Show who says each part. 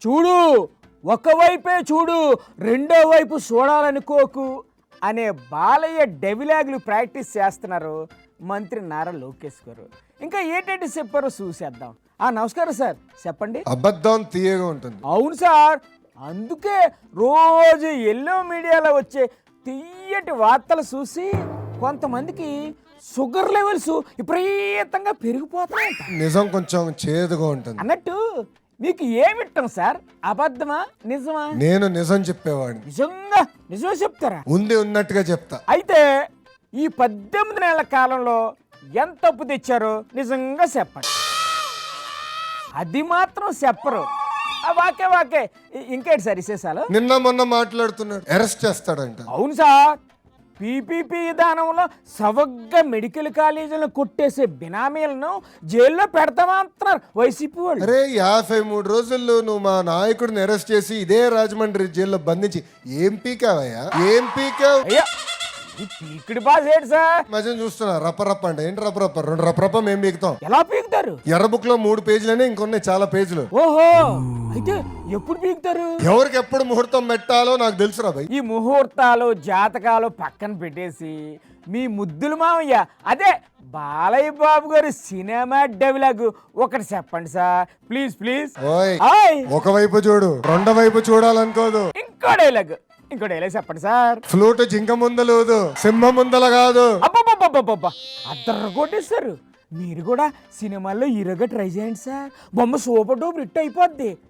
Speaker 1: చూడు ఒకవైపే చూడు రెండో వైపు చూడాలనుకోకు అనే బాలయ్య డెవిలాగులు ప్రాక్టీస్ చేస్తున్నారు మంత్రి నారా లోకేష్ గారు. ఇంకా ఏంటంటే చెప్పారో చూసేద్దాం. నమస్కారం సార్, చెప్పండి.
Speaker 2: అబద్ధం తీయగా ఉంటుంది.
Speaker 1: అవును సార్, అందుకే రోజు ఎల్లో మీడియాలో వచ్చే తీయటి వార్తలు చూసి కొంతమందికి షుగర్ లెవెల్స్ విపరీతంగా పెరిగిపోతున్నాయంట.
Speaker 2: నిజం కొంచెం చేదుగా ఉంటుంది.
Speaker 1: అన్నట్టు మీకు ఏమిట్టం సార్, అబద్ధమా నిజమా?
Speaker 2: నేను నిజం చెప్పేవాడిని.
Speaker 1: నిజమే చెప్తారా?
Speaker 2: ఉంది ఉన్నట్టుగా చెప్తా.
Speaker 1: అయితే ఈ 18 నెలల కాలంలో ఎంత అప్పు తెచ్చారో నిజంగా చెప్పండి. అది మాత్రం చెప్పరు. వాకే ఇంకేంటి సార్ విశేషాలు?
Speaker 2: నిన్న మొన్న మాట్లాడుతున్నాడు, అరెస్ట్ చేస్తాడంట.
Speaker 1: అవును సార్, పీపీపీ విధానంలో సవగ్గా మెడికల్ కాలేజీలను కొట్టేసే బినామీలను జైల్లో పెడతామంటున్నారు వైసీపీ వాళ్ళు.
Speaker 2: అరే 53 రోజుల్లో నువ్వు మా నాయకుడిని అరెస్ట్ చేసి ఇదే రాజమండ్రి జైల్లో బంధించి ఏం పీకావయ్యా? ఏం పీకావు?
Speaker 1: అయ్యా పీకిడి బాస్ ఏంటి సార్?
Speaker 2: మధ్య చూస్తున్నా రప్పరప్ప అంటే ఏంటి రప్పరప్ప? 2 రప్పరప్ప మేము పీకుతాం.
Speaker 1: ఎలా పీకుతారు?
Speaker 2: ఎర్ర బుక్ లో 3 పేజీలనే ఇంకొన్ని చాలా పేజీలు.
Speaker 1: ఓహో, అయితే ఎప్పుడు పీకుతారు?
Speaker 2: ఎవరికి ఎప్పుడు ముహూర్తం పెట్టాలో నాకు తెలుసురా భయ్.
Speaker 1: ఈ ముహూర్తాలు జాతకాలు పక్కన పెట్టేసి మీ ముద్దులు మామయ్య అదే బాలయ్య బాబు గారి సినిమా డైలాగ్ ఒకటి చెప్పండి సార్, ప్లీజ్ ప్లీజ్.
Speaker 2: ఓయ్
Speaker 1: ఆయ్
Speaker 2: ఒకవైపు చూడు, రెండో వైపు చూడాలనుకోదు.
Speaker 1: ఇంకో డైలాగ్ చెప్పండి సార్.
Speaker 2: ఫ్లూట్ జింక ముందలేదు, సింహం ముందల కాదు.
Speaker 1: అబ్బబ్బబ్బబ్బబ్బా, అద్దరు కొట్టేస్తారు. మీరు కూడా సినిమాల్లో హీరోగా ట్రై చేయండి సార్, బొమ్మ సూపర్ డూపర్ హిట్ అయిపోద్ది.